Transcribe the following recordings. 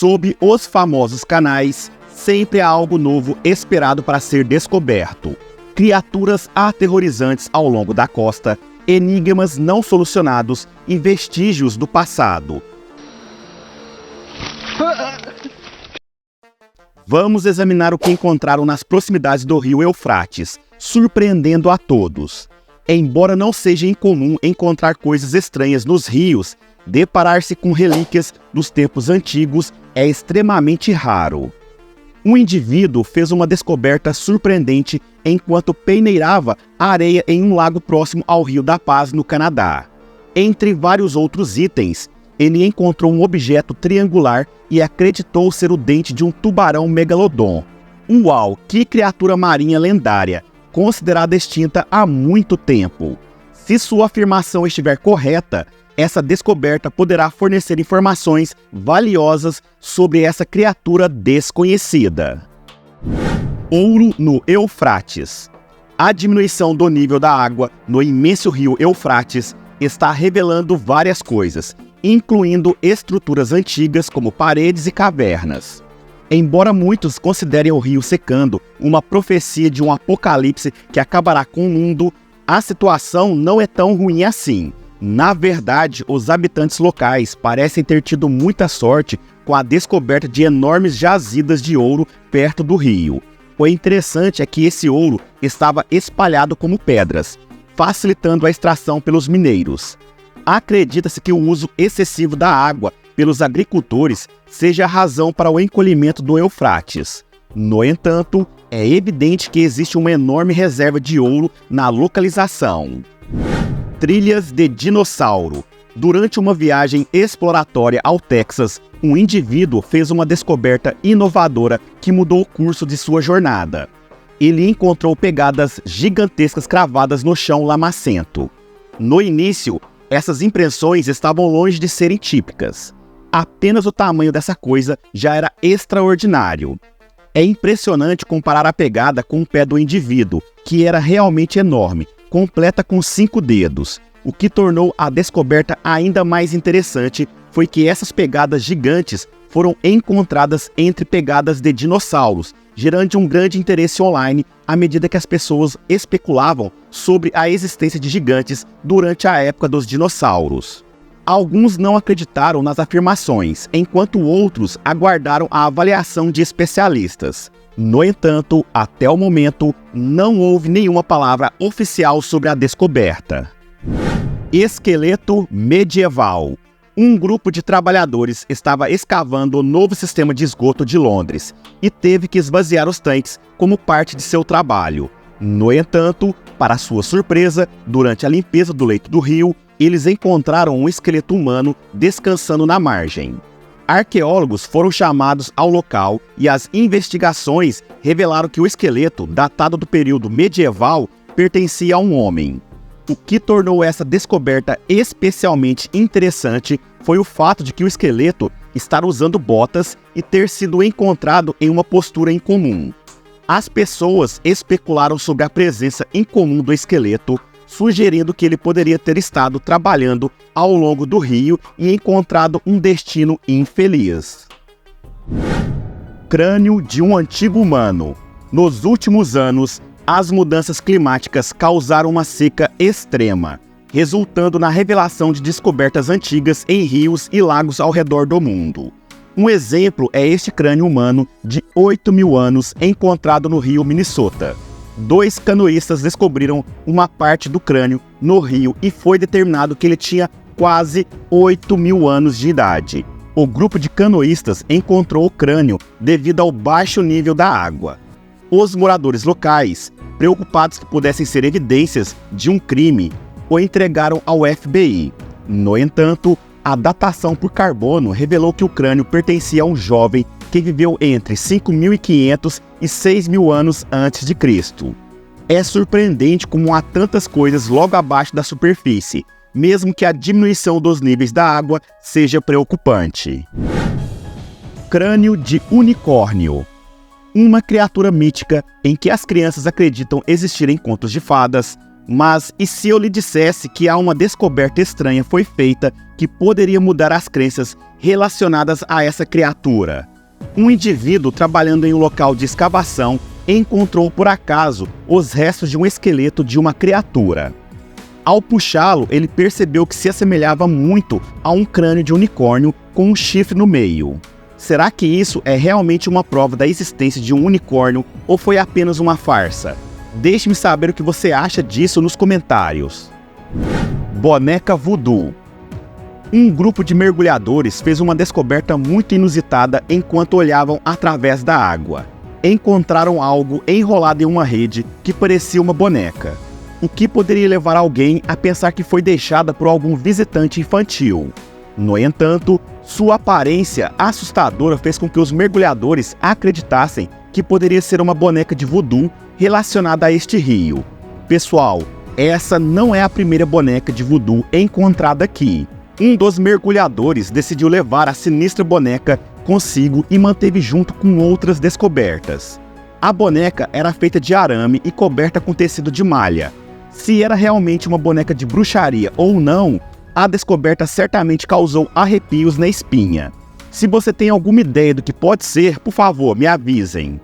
Sob os famosos canais, sempre há algo novo esperado para ser descoberto. Criaturas aterrorizantes ao longo da costa, enigmas não solucionados e vestígios do passado. Vamos examinar o que encontraram nas proximidades do rio Eufrates, surpreendendo a todos. Embora não seja incomum encontrar coisas estranhas nos rios, deparar-se com relíquias dos tempos antigos é extremamente raro. Um indivíduo fez uma descoberta surpreendente enquanto peneirava a areia em um lago próximo ao Rio da Paz, no Canadá. Entre vários outros itens, ele encontrou um objeto triangular e acreditou ser o dente de um tubarão megalodon. Uau, que criatura marinha lendária, considerada extinta há muito tempo. Se sua afirmação estiver correta, essa descoberta poderá fornecer informações valiosas sobre essa criatura desconhecida. Ouro no Eufrates. A diminuição do nível da água no imenso rio Eufrates está revelando várias coisas, incluindo estruturas antigas como paredes e cavernas. Embora muitos considerem o rio secando uma profecia de um apocalipse que acabará com o mundo, a situação não é tão ruim assim. Na verdade, os habitantes locais parecem ter tido muita sorte com a descoberta de enormes jazidas de ouro perto do rio. O interessante é que esse ouro estava espalhado como pedras, facilitando a extração pelos mineiros. Acredita-se que o uso excessivo da água pelos agricultores seja a razão para o encolhimento do Eufrates. No entanto, é evidente que existe uma enorme reserva de ouro na localização. Trilhas de dinossauro. Durante uma viagem exploratória ao Texas, um indivíduo fez uma descoberta inovadora que mudou o curso de sua jornada. Ele encontrou pegadas gigantescas cravadas no chão lamacento. No início, essas impressões estavam longe de serem típicas. Apenas o tamanho dessa coisa já era extraordinário. É impressionante comparar a pegada com o pé do indivíduo, que era realmente enorme, completa com 5 dedos. O que tornou a descoberta ainda mais interessante foi que essas pegadas gigantes foram encontradas entre pegadas de dinossauros, gerando um grande interesse online à medida que as pessoas especulavam sobre a existência de gigantes durante a época dos dinossauros. Alguns não acreditaram nas afirmações, enquanto outros aguardaram a avaliação de especialistas. No entanto, até o momento, não houve nenhuma palavra oficial sobre a descoberta. Esqueleto medieval. Um grupo de trabalhadores estava escavando o novo sistema de esgoto de Londres e teve que esvaziar os tanques como parte de seu trabalho. No entanto, para sua surpresa, durante a limpeza do leito do rio, eles encontraram um esqueleto humano descansando na margem. Arqueólogos foram chamados ao local e as investigações revelaram que o esqueleto, datado do período medieval, pertencia a um homem. O que tornou essa descoberta especialmente interessante foi o fato de que o esqueleto estar usando botas e ter sido encontrado em uma postura incomum. As pessoas especularam sobre a presença incomum do esqueleto, sugerindo que ele poderia ter estado trabalhando ao longo do rio e encontrado um destino infeliz. Crânio de um antigo humano. Nos últimos anos, as mudanças climáticas causaram uma seca extrema, resultando na revelação de descobertas antigas em rios e lagos ao redor do mundo. Um exemplo é este crânio humano de 8.000 anos encontrado no rio Minnesota. 2 canoístas descobriram uma parte do crânio no rio e foi determinado que ele tinha quase 8.000 anos de idade. O grupo de canoístas encontrou o crânio devido ao baixo nível da água. Os moradores locais, preocupados que pudessem ser evidências de um crime, o entregaram ao FBI. No entanto, a datação por carbono revelou que o crânio pertencia a um jovem que viveu entre 5.500 e 6.000 anos antes de Cristo. É surpreendente como há tantas coisas logo abaixo da superfície, mesmo que a diminuição dos níveis da água seja preocupante. Crânio de unicórnio. Uma criatura mítica em que as crianças acreditam existir em contos de fadas, Mas e se eu lhe dissesse que há uma descoberta estranha foi feita que poderia mudar as crenças relacionadas a essa criatura? Um indivíduo trabalhando em um local de escavação encontrou por acaso os restos de um esqueleto de uma criatura. Ao puxá-lo, ele percebeu que se assemelhava muito a um crânio de unicórnio com um chifre no meio. Será que isso é realmente uma prova da existência de um unicórnio ou foi apenas uma farsa? Deixe-me saber o que você acha disso nos comentários. Boneca Voodoo. Um grupo de mergulhadores fez uma descoberta muito inusitada enquanto olhavam através da água. Encontraram algo enrolado em uma rede que parecia uma boneca, o que poderia levar alguém a pensar que foi deixada por algum visitante infantil. No entanto, sua aparência assustadora fez com que os mergulhadores acreditassem que poderia ser uma boneca de voodoo relacionada a este rio. Pessoal, essa não é a primeira boneca de voodoo encontrada aqui. Um dos mergulhadores decidiu levar a sinistra boneca consigo e manteve junto com outras descobertas. A boneca era feita de arame e coberta com tecido de malha. Se era realmente uma boneca de bruxaria ou não, a descoberta certamente causou arrepios na espinha. Se você tem alguma ideia do que pode ser, por favor, me avisem.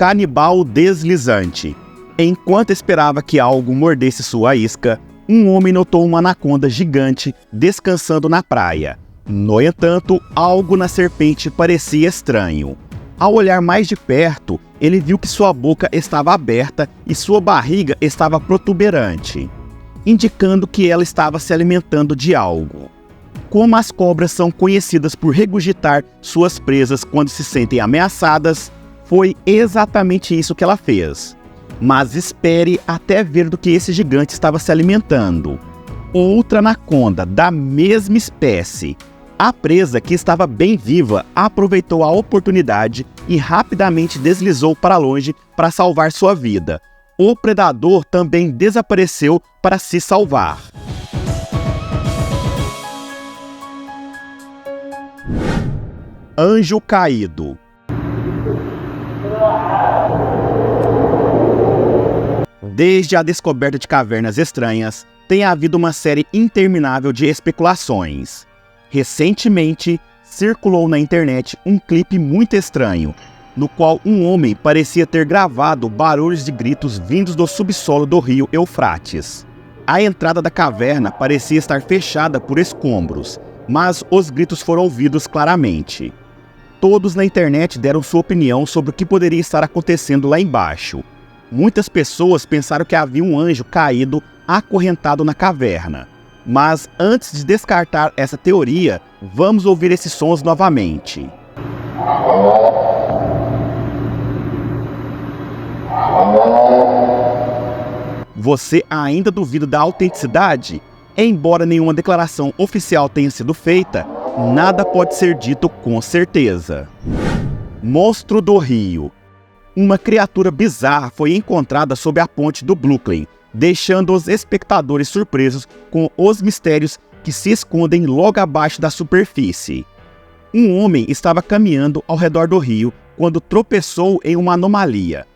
Canibal deslizante. Enquanto esperava que algo mordesse sua isca, um homem notou uma anaconda gigante descansando na praia. No entanto, algo na serpente parecia estranho. Ao olhar mais de perto, ele viu que sua boca estava aberta e sua barriga estava protuberante, indicando que ela estava se alimentando de algo. Como as cobras são conhecidas por regurgitar suas presas quando se sentem ameaçadas, foi exatamente isso que ela fez. Mas espere até ver do que esse gigante estava se alimentando. Outra anaconda da mesma espécie. A presa, que estava bem viva, aproveitou a oportunidade e rapidamente deslizou para longe para salvar sua vida. O predador também desapareceu para se salvar. Anjo caído. Desde a descoberta de cavernas estranhas, tem havido uma série interminável de especulações. Recentemente, circulou na internet um clipe muito estranho, no qual um homem parecia ter gravado barulhos de gritos vindos do subsolo do rio Eufrates. A entrada da caverna parecia estar fechada por escombros, mas os gritos foram ouvidos claramente. Todos na internet deram sua opinião sobre o que poderia estar acontecendo lá embaixo. Muitas pessoas pensaram que havia um anjo caído acorrentado na caverna. Mas antes de descartar essa teoria, vamos ouvir esses sons novamente. Você ainda duvida da autenticidade? Embora nenhuma declaração oficial tenha sido feita, nada pode ser dito com certeza. Monstro do Rio. Uma criatura bizarra foi encontrada sob a ponte do Brooklyn, deixando os espectadores surpresos com os mistérios que se escondem logo abaixo da superfície. Um homem estava caminhando ao redor do rio quando tropeçou em uma anomalia.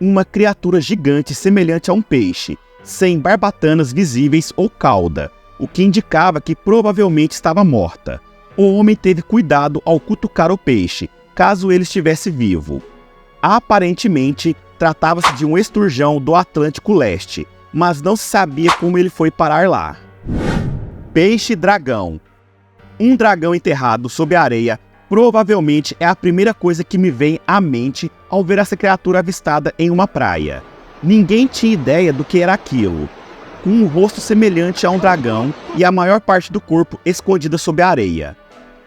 Uma criatura gigante semelhante a um peixe, sem barbatanas visíveis ou cauda, o que indicava que provavelmente estava morta. O homem teve cuidado ao cutucar o peixe, caso ele estivesse vivo. Aparentemente, tratava-se de um esturjão do Atlântico Leste, mas não se sabia como ele foi parar lá. Peixe-dragão. Um dragão enterrado sob a areia provavelmente é a primeira coisa que me vem à mente ao ver essa criatura avistada em uma praia. Ninguém tinha ideia do que era aquilo. Com um rosto semelhante a um dragão e a maior parte do corpo escondida sob a areia.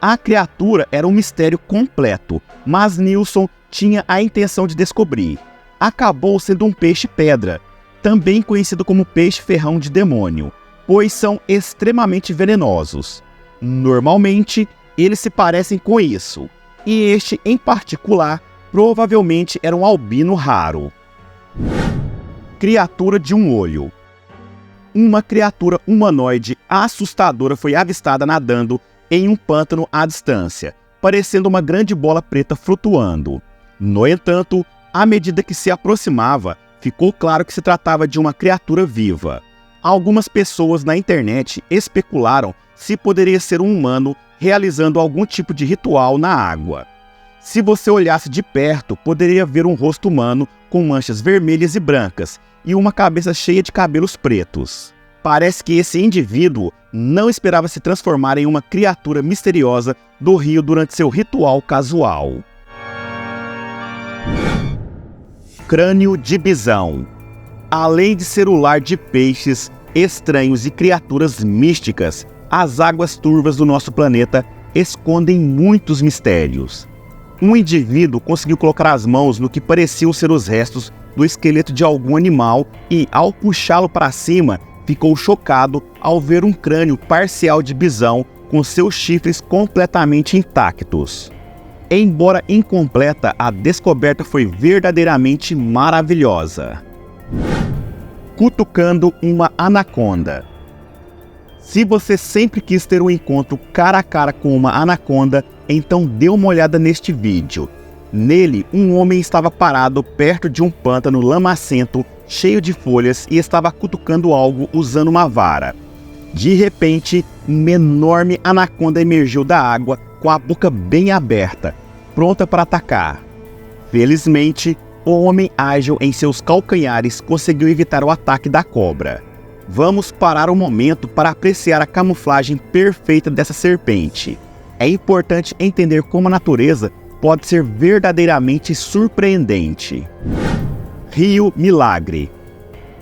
A criatura era um mistério completo, mas Nilson tinha a intenção de descobrir. Acabou sendo um peixe-pedra, também conhecido como peixe-ferrão de demônio, pois são extremamente venenosos. Normalmente, eles se parecem com isso, e este em particular provavelmente era um albino raro. Criatura de um olho. Uma criatura humanoide assustadora foi avistada nadando em um pântano à distância, parecendo uma grande bola preta flutuando. No entanto, à medida que se aproximava, ficou claro que se tratava de uma criatura viva. Algumas pessoas na internet especularam se poderia ser um humano realizando algum tipo de ritual na água. Se você olhasse de perto, poderia ver um rosto humano com manchas vermelhas e brancas e uma cabeça cheia de cabelos pretos. Parece que esse indivíduo não esperava se transformar em uma criatura misteriosa do rio durante seu ritual casual. Crânio de bisão. Além de ser o lar de peixes, estranhos e criaturas místicas, as águas turvas do nosso planeta escondem muitos mistérios. Um indivíduo conseguiu colocar as mãos no que pareciam ser os restos do esqueleto de algum animal e, ao puxá-lo para cima, ficou chocado ao ver um crânio parcial de bisão com seus chifres completamente intactos. Embora incompleta, a descoberta foi verdadeiramente maravilhosa. Cutucando uma anaconda. Se você sempre quis ter um encontro cara a cara com uma anaconda, então dê uma olhada neste vídeo. Nele, um homem estava parado perto de um pântano lamacento, cheio de folhas, e estava cutucando algo usando uma vara. De repente, uma enorme anaconda emergiu da água com a boca bem aberta, pronta para atacar. Felizmente, o homem ágil em seus calcanhares conseguiu evitar o ataque da cobra. Vamos parar um momento para apreciar a camuflagem perfeita dessa serpente. É importante entender como a natureza pode ser verdadeiramente surpreendente. Rio Milagre.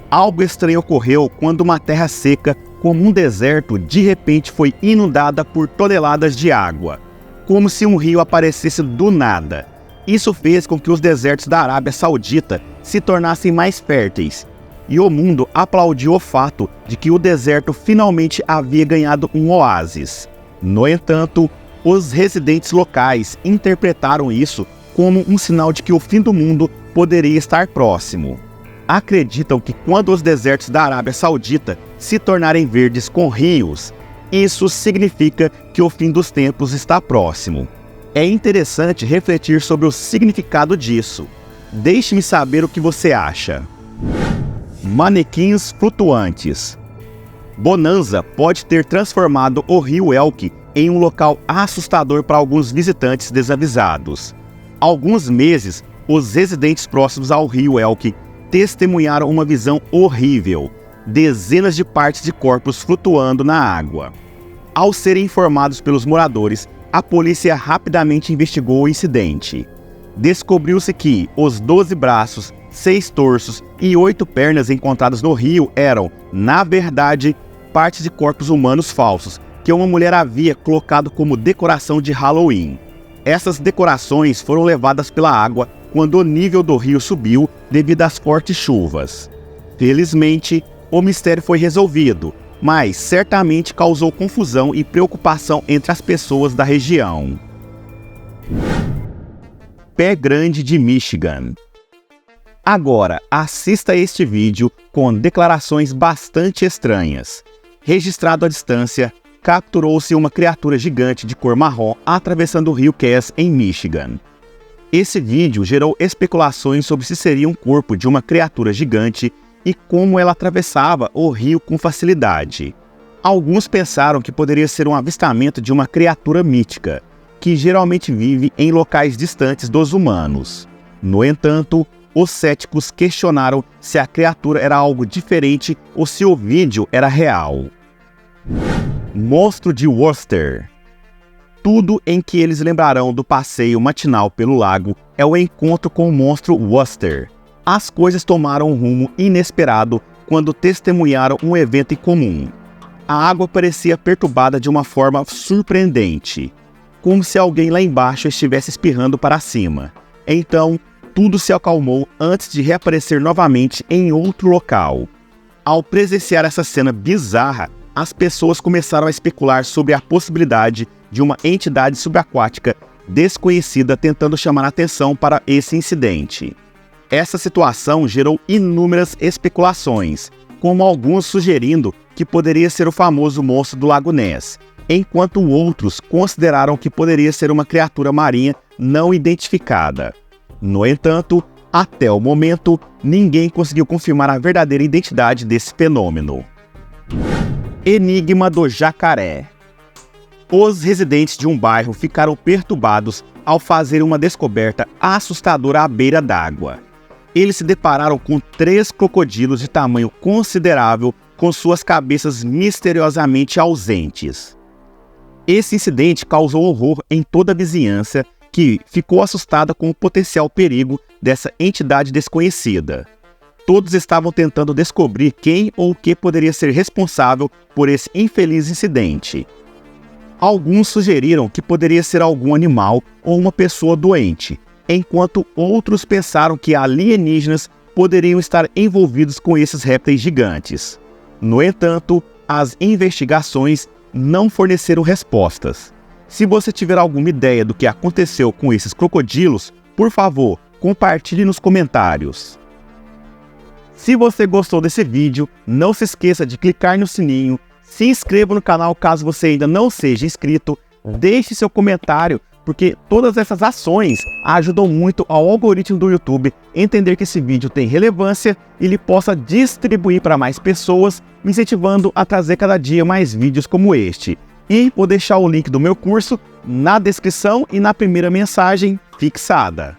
Algo estranho ocorreu quando uma terra seca, como um deserto, de repente foi inundada por toneladas de água, como se um rio aparecesse do nada. Isso fez com que os desertos da Arábia Saudita se tornassem mais férteis, e o mundo aplaudiu o fato de que o deserto finalmente havia ganhado um oásis. No entanto, os residentes locais interpretaram isso como um sinal de que o fim do mundo poderia estar próximo. Acreditam que quando os desertos da Arábia Saudita se tornarem verdes com rios, isso significa que o fim dos tempos está próximo. É interessante refletir sobre o significado disso. Deixe-me saber o que você acha. Manequins flutuantes. Bonanza pode ter transformado o rio Elk em um local assustador para alguns visitantes desavisados. Há alguns meses, os residentes próximos ao rio Elk testemunharam uma visão horrível: dezenas de partes de corpos flutuando na água. Ao serem informados pelos moradores, a polícia rapidamente investigou o incidente. Descobriu-se que os 12 braços, 6 torsos e 8 pernas encontradas no rio eram, na verdade, partes de corpos humanos falsos que uma mulher havia colocado como decoração de Halloween. Essas decorações foram levadas pela água quando o nível do rio subiu devido às fortes chuvas. Felizmente, o mistério foi resolvido, mas certamente causou confusão e preocupação entre as pessoas da região. Pé Grande de Michigan. Agora, assista a este vídeo com declarações bastante estranhas. Registrado à distância, capturou-se uma criatura gigante de cor marrom atravessando o rio Cass em Michigan. Esse vídeo gerou especulações sobre se seria um corpo de uma criatura gigante e como ela atravessava o rio com facilidade. Alguns pensaram que poderia ser um avistamento de uma criatura mítica, que geralmente vive em locais distantes dos humanos. No entanto, os céticos questionaram se a criatura era algo diferente ou se o vídeo era real. Monstro de Worcester. Tudo em que eles lembrarão do passeio matinal pelo lago é o encontro com o monstro Worcester. As coisas tomaram um rumo inesperado quando testemunharam um evento em comum. A água parecia perturbada de uma forma surpreendente, como se alguém lá embaixo estivesse espirrando para cima. Então, tudo se acalmou antes de reaparecer novamente em outro local. Ao presenciar essa cena bizarra, as pessoas começaram a especular sobre a possibilidade de uma entidade subaquática desconhecida tentando chamar a atenção para esse incidente. Essa situação gerou inúmeras especulações, como alguns sugerindo que poderia ser o famoso monstro do Lago Ness, enquanto outros consideraram que poderia ser uma criatura marinha não identificada. No entanto, Até o momento, ninguém conseguiu confirmar a verdadeira identidade desse fenômeno. Enigma do jacaré. Os residentes de um bairro ficaram perturbados ao fazer uma descoberta assustadora à beira d'água. Eles se depararam com 3 crocodilos de tamanho considerável com suas cabeças misteriosamente ausentes. Esse incidente causou horror em toda a vizinhança, que ficou assustada com o potencial perigo dessa entidade desconhecida. Todos estavam tentando descobrir quem ou o que poderia ser responsável por esse infeliz incidente. Alguns sugeriram que poderia ser algum animal ou uma pessoa doente, enquanto outros pensaram que alienígenas poderiam estar envolvidos com esses répteis gigantes. No entanto, as investigações não forneceram respostas. Se você tiver alguma ideia do que aconteceu com esses crocodilos, por favor, compartilhe nos comentários. Se você gostou desse vídeo, não se esqueça de clicar no sininho, se inscreva no canal caso você ainda não seja inscrito, deixe seu comentário, porque todas essas ações ajudam muito ao algoritmo do YouTube entender que esse vídeo tem relevância e ele possa distribuir para mais pessoas, me incentivando a trazer cada dia mais vídeos como este. E vou deixar o link do meu curso na descrição e na primeira mensagem fixada.